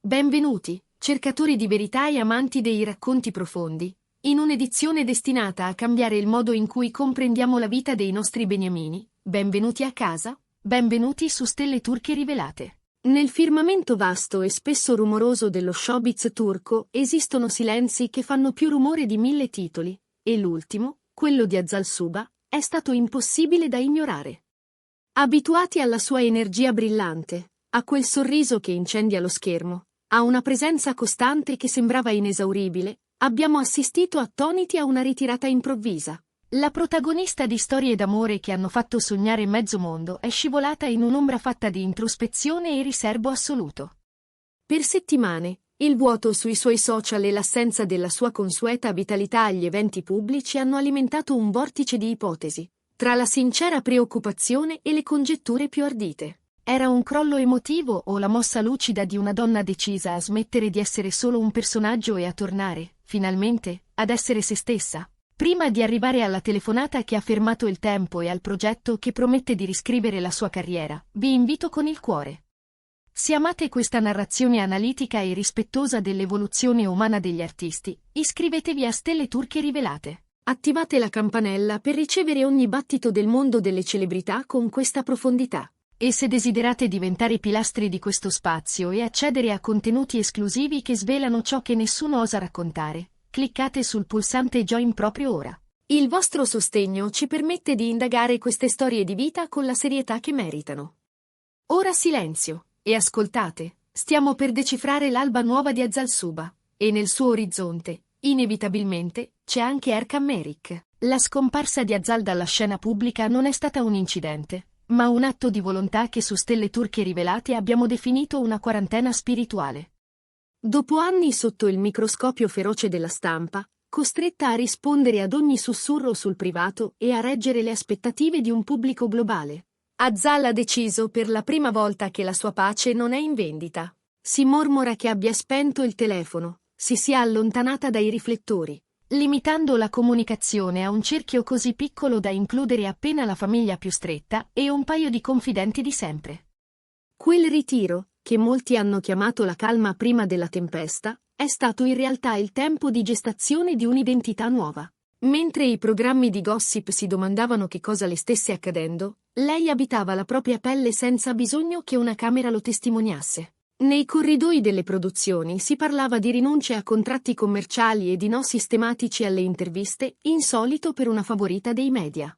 Benvenuti, cercatori di verità e amanti dei racconti profondi, in un'edizione destinata a cambiare il modo in cui comprendiamo la vita dei nostri beniamini. Benvenuti a casa, benvenuti su Stelle Turche Rivelate. Nel firmamento vasto e spesso rumoroso dello showbiz turco esistono silenzi che fanno più rumore di 1000 titoli, e l'ultimo, quello di Azal Suba, è stato impossibile da ignorare. Abituati alla sua energia brillante, a quel sorriso che incendia lo schermo, a una presenza costante che sembrava inesauribile, abbiamo assistito attoniti a una ritirata improvvisa. La protagonista di storie d'amore che hanno fatto sognare mezzo mondo è scivolata in un'ombra fatta di introspezione e riserbo assoluto. Per settimane, il vuoto sui suoi social e l'assenza della sua consueta vitalità agli eventi pubblici hanno alimentato un vortice di ipotesi, tra la sincera preoccupazione e le congetture più ardite. Era un crollo emotivo o la mossa lucida di una donna decisa a smettere di essere solo un personaggio e a tornare, finalmente, ad essere se stessa? Prima di arrivare alla telefonata che ha fermato il tempo e al progetto che promette di riscrivere la sua carriera, vi invito con il cuore. Se amate questa narrazione analitica e rispettosa dell'evoluzione umana degli artisti, iscrivetevi a Stelle Turche Rivelate. Attivate la campanella per ricevere ogni battito del mondo delle celebrità con questa profondità. E se desiderate diventare pilastri di questo spazio e accedere a contenuti esclusivi che svelano ciò che nessuno osa raccontare, cliccate sul pulsante Join proprio ora. Il vostro sostegno ci permette di indagare queste storie di vita con la serietà che meritano. Ora silenzio, e ascoltate, stiamo per decifrare l'alba nuova di Azal Suba, e nel suo orizzonte, inevitabilmente, c'è anche Erkan Merik. La scomparsa di Azal dalla scena pubblica non è stata un incidente, ma un atto di volontà che su Stelle Turche Rivelate abbiamo definito una quarantena spirituale. Dopo anni sotto il microscopio feroce della stampa, costretta a rispondere ad ogni sussurro sul privato e a reggere le aspettative di un pubblico globale, Azal ha deciso per la prima volta che la sua pace non è in vendita. Si mormora che abbia spento il telefono, si sia allontanata dai riflettori, limitando la comunicazione a un cerchio così piccolo da includere appena la famiglia più stretta e un paio di confidenti di sempre. Quel ritiro, che molti hanno chiamato la calma prima della tempesta, è stato in realtà il tempo di gestazione di un'identità nuova. Mentre i programmi di gossip si domandavano che cosa le stesse accadendo, lei abitava la propria pelle senza bisogno che una camera lo testimoniasse. Nei corridoi delle produzioni si parlava di rinunce a contratti commerciali e di no sistematici alle interviste, insolito per una favorita dei media.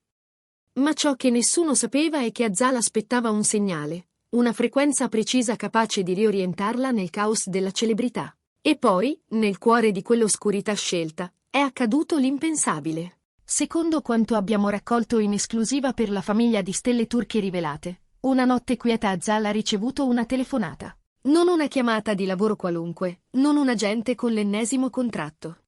Ma ciò che nessuno sapeva è che Azal aspettava un segnale, una frequenza precisa capace di riorientarla nel caos della celebrità. E poi, nel cuore di quell'oscurità scelta, è accaduto l'impensabile. Secondo quanto abbiamo raccolto in esclusiva per la famiglia di Stelle Turche Rivelate, una notte quieta Azal ha ricevuto una telefonata. Non una chiamata di lavoro qualunque, non un agente con l'ennesimo contratto.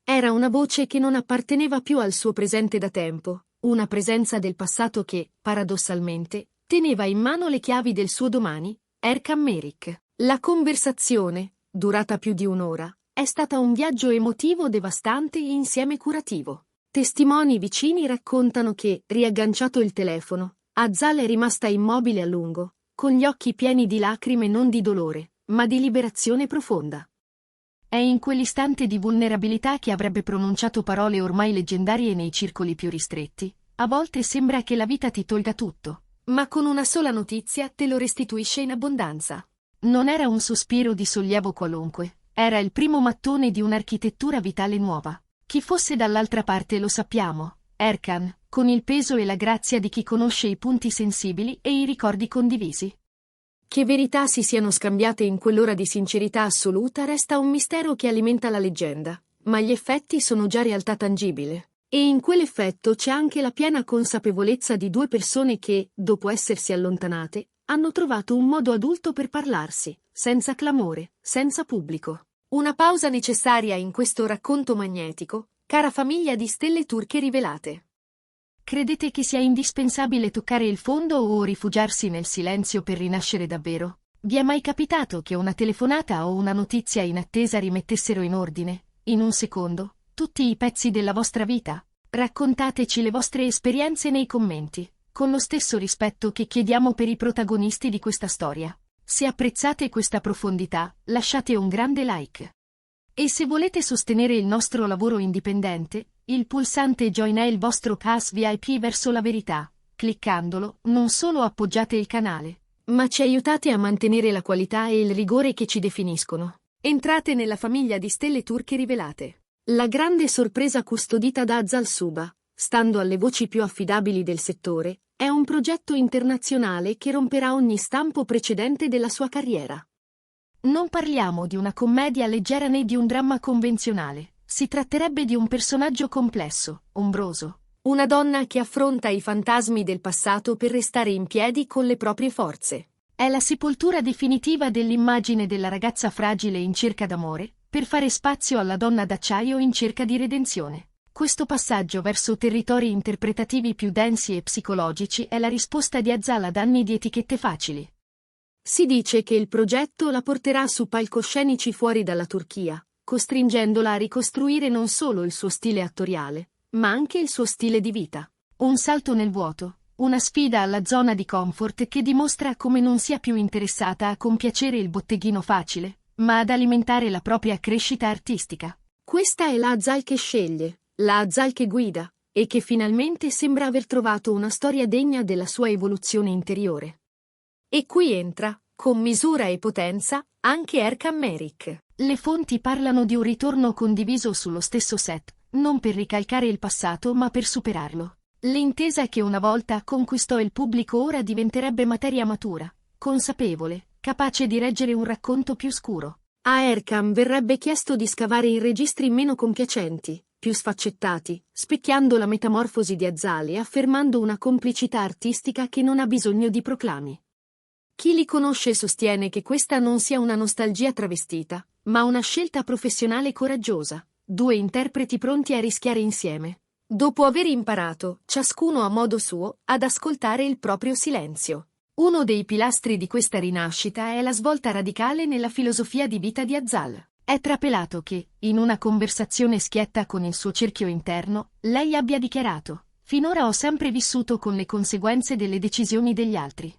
Era una voce che non apparteneva più al suo presente da tempo, una presenza del passato che, paradossalmente, teneva in mano le chiavi del suo domani, Erkan Merik. La conversazione, durata più di un'ora, è stata un viaggio emotivo devastante e insieme curativo. Testimoni vicini raccontano che, riagganciato il telefono, Azal è rimasta immobile a lungo, con gli occhi pieni di lacrime non di dolore, ma di liberazione profonda. È in quell'istante di vulnerabilità che avrebbe pronunciato parole ormai leggendarie nei circoli più ristretti. A volte sembra che la vita ti tolga tutto, ma con una sola notizia te lo restituisce in abbondanza. Non era un sospiro di sollievo qualunque, era il primo mattone di un'architettura vitale nuova. Chi fosse dall'altra parte lo sappiamo, Erkan, con il peso e la grazia di chi conosce i punti sensibili e i ricordi condivisi. Che verità si siano scambiate in quell'ora di sincerità assoluta resta un mistero che alimenta la leggenda, ma gli effetti sono già realtà tangibile. E in quell'effetto c'è anche la piena consapevolezza di due persone che, dopo essersi allontanate, hanno trovato un modo adulto per parlarsi, senza clamore, senza pubblico. Una pausa necessaria in questo racconto magnetico, cara famiglia di Stelle Turche Rivelate. Credete che sia indispensabile toccare il fondo o rifugiarsi nel silenzio per rinascere davvero? Vi è mai capitato che una telefonata o una notizia inattesa rimettessero in ordine, in un secondo, tutti i pezzi della vostra vita? Raccontateci le vostre esperienze nei commenti, con lo stesso rispetto che chiediamo per i protagonisti di questa storia. Se apprezzate questa profondità, lasciate un grande like. E se volete sostenere il nostro lavoro indipendente, il pulsante Join è il vostro pass VIP verso la verità. Cliccandolo, non solo appoggiate il canale, ma ci aiutate a mantenere la qualità e il rigore che ci definiscono. Entrate nella famiglia di stelle turche rivelate. La grande sorpresa custodita da Azal Suba, stando alle voci più affidabili del settore, è un progetto internazionale che romperà ogni stampo precedente della sua carriera. Non parliamo di una commedia leggera né di un dramma convenzionale, si tratterebbe di un personaggio complesso, ombroso. Una donna che affronta i fantasmi del passato per restare in piedi con le proprie forze. È la sepoltura definitiva dell'immagine della ragazza fragile in cerca d'amore, per fare spazio alla donna d'acciaio in cerca di redenzione. Questo passaggio verso territori interpretativi più densi e psicologici è la risposta di Azal ad anni di etichette facili. Si dice che il progetto la porterà su palcoscenici fuori dalla Turchia, costringendola a ricostruire non solo il suo stile attoriale, ma anche il suo stile di vita. Un salto nel vuoto, una sfida alla zona di comfort che dimostra come non sia più interessata a compiacere il botteghino facile, ma ad alimentare la propria crescita artistica. Questa è la Azal che sceglie, la Azal che guida, e che finalmente sembra aver trovato una storia degna della sua evoluzione interiore. E qui entra, con misura e potenza, anche Erkan Merik. Le fonti parlano di un ritorno condiviso sullo stesso set, non per ricalcare il passato ma per superarlo. L'intesa che una volta conquistò il pubblico ora diventerebbe materia matura, consapevole, capace di reggere un racconto più scuro. A Erkan verrebbe chiesto di scavare in registri meno compiacenti, più sfaccettati, specchiando la metamorfosi di Azal e affermando una complicità artistica che non ha bisogno di proclami. Chi li conosce sostiene che questa non sia una nostalgia travestita, ma una scelta professionale coraggiosa, due interpreti pronti a rischiare insieme, dopo aver imparato, ciascuno a modo suo, ad ascoltare il proprio silenzio. Uno dei pilastri di questa rinascita è la svolta radicale nella filosofia di vita di Azal. È trapelato che, in una conversazione schietta con il suo cerchio interno, lei abbia dichiarato: «Finora ho sempre vissuto con le conseguenze delle decisioni degli altri.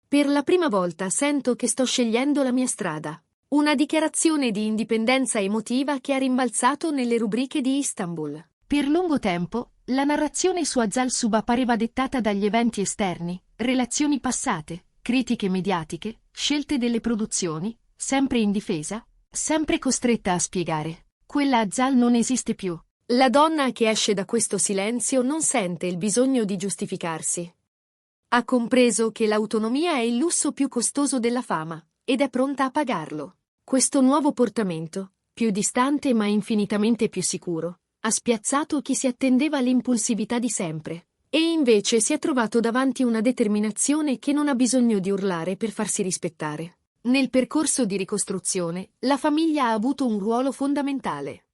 Per la prima volta sento che sto scegliendo la mia strada». Una dichiarazione di indipendenza emotiva che ha rimbalzato nelle rubriche di Istanbul. Per lungo tempo, la narrazione su Azal Suba pareva dettata dagli eventi esterni, relazioni passate, critiche mediatiche, scelte delle produzioni, sempre in difesa, sempre costretta a spiegare. Quella Azal non esiste più. La donna che esce da questo silenzio non sente il bisogno di giustificarsi. Ha compreso che l'autonomia è il lusso più costoso della fama, ed è pronta a pagarlo. Questo nuovo portamento, più distante ma infinitamente più sicuro, ha spiazzato chi si attendeva all'impulsività di sempre, e invece si è trovato davanti una determinazione che non ha bisogno di urlare per farsi rispettare. Nel percorso di ricostruzione, la famiglia ha avuto un ruolo fondamentale.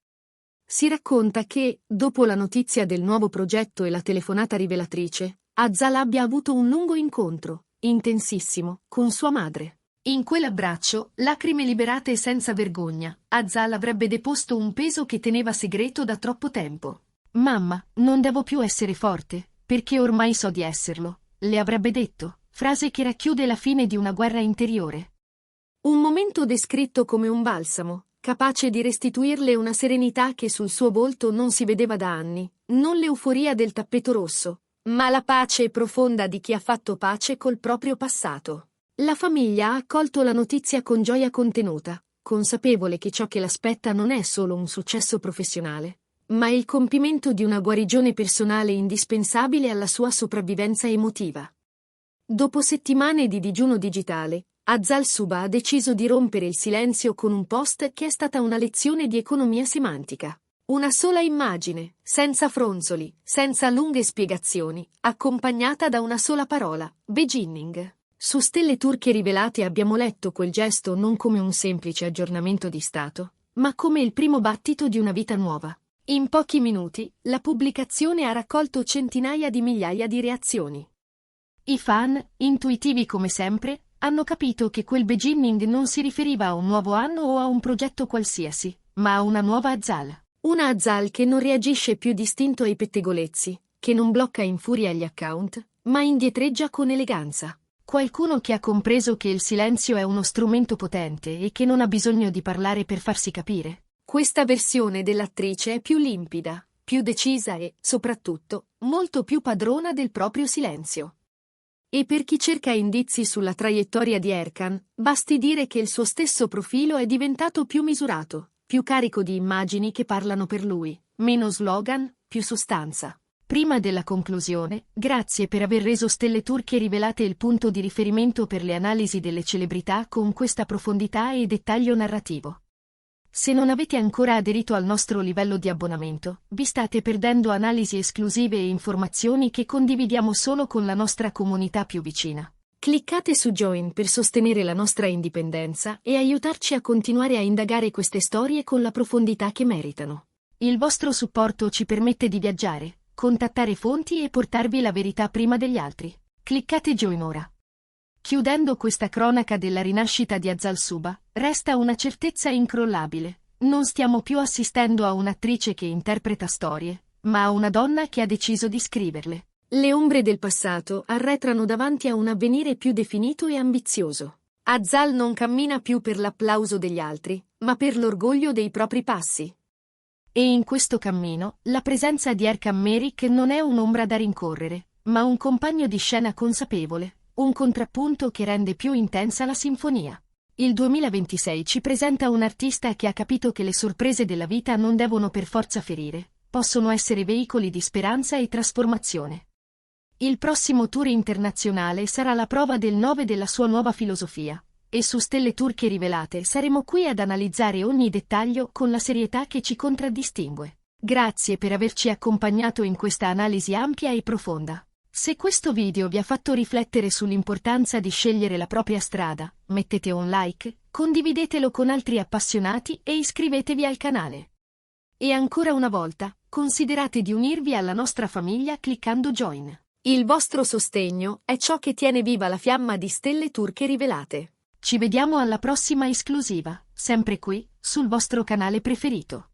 Si racconta che, dopo la notizia del nuovo progetto e la telefonata rivelatrice, Azal abbia avuto un lungo incontro, intensissimo, con sua madre. In quell'abbraccio, lacrime liberate e senza vergogna, Azal avrebbe deposto un peso che teneva segreto da troppo tempo. «Mamma, non devo più essere forte, perché ormai so di esserlo», le avrebbe detto, frase che racchiude la fine di una guerra interiore. Un momento descritto come un balsamo, capace di restituirle una serenità che sul suo volto non si vedeva da anni, non l'euforia del tappeto rosso, ma la pace profonda di chi ha fatto pace col proprio passato. La famiglia ha accolto la notizia con gioia contenuta, consapevole che ciò che l'aspetta non è solo un successo professionale, ma il compimento di una guarigione personale indispensabile alla sua sopravvivenza emotiva. Dopo settimane di digiuno digitale, Azal Suba ha deciso di rompere il silenzio con un post che è stata una lezione di economia semantica. Una sola immagine, senza fronzoli, senza lunghe spiegazioni, accompagnata da una sola parola: beginning. Su Stelle Turche Rivelate abbiamo letto quel gesto non come un semplice aggiornamento di stato, ma come il primo battito di una vita nuova. In pochi minuti, la pubblicazione ha raccolto centinaia di migliaia di reazioni. I fan, intuitivi come sempre, hanno capito che quel beginning non si riferiva a un nuovo anno o a un progetto qualsiasi, ma a una nuova Azal. Una Azal che non reagisce più distinto ai pettegolezzi, che non blocca in furia gli account, ma indietreggia con eleganza. Qualcuno che ha compreso che il silenzio è uno strumento potente e che non ha bisogno di parlare per farsi capire. Questa versione dell'attrice è più limpida, più decisa e, soprattutto, molto più padrona del proprio silenzio. E per chi cerca indizi sulla traiettoria di Erkan, basti dire che il suo stesso profilo è diventato più misurato, più carico di immagini che parlano per lui, meno slogan, più sostanza. Prima della conclusione, grazie per aver reso Stelle Turche Rivelate il punto di riferimento per le analisi delle celebrità con questa profondità e dettaglio narrativo. Se non avete ancora aderito al nostro livello di abbonamento, vi state perdendo analisi esclusive e informazioni che condividiamo solo con la nostra comunità più vicina. Cliccate su Join per sostenere la nostra indipendenza e aiutarci a continuare a indagare queste storie con la profondità che meritano. Il vostro supporto ci permette di viaggiare, contattare fonti e portarvi la verità prima degli altri. Cliccate Join ora. Chiudendo questa cronaca della rinascita di Azal Suba, resta una certezza incrollabile. Non stiamo più assistendo a un'attrice che interpreta storie, ma a una donna che ha deciso di scriverle. Le ombre del passato arretrano davanti a un avvenire più definito e ambizioso. Azal non cammina più per l'applauso degli altri, ma per l'orgoglio dei propri passi. E in questo cammino, la presenza di Erkan Merik non è un'ombra da rincorrere, ma un compagno di scena consapevole, un contrappunto che rende più intensa la sinfonia. Il 2026 ci presenta un artista che ha capito che le sorprese della vita non devono per forza ferire, possono essere veicoli di speranza e trasformazione. Il prossimo tour internazionale sarà la prova del 9 della sua nuova filosofia, e su Stelle Turche Rivelate saremo qui ad analizzare ogni dettaglio con la serietà che ci contraddistingue. Grazie per averci accompagnato in questa analisi ampia e profonda. Se questo video vi ha fatto riflettere sull'importanza di scegliere la propria strada, mettete un like, condividetelo con altri appassionati e iscrivetevi al canale. E ancora una volta, considerate di unirvi alla nostra famiglia cliccando Join. Il vostro sostegno è ciò che tiene viva la fiamma di Stelle Turche Rivelate. Ci vediamo alla prossima esclusiva, sempre qui, sul vostro canale preferito.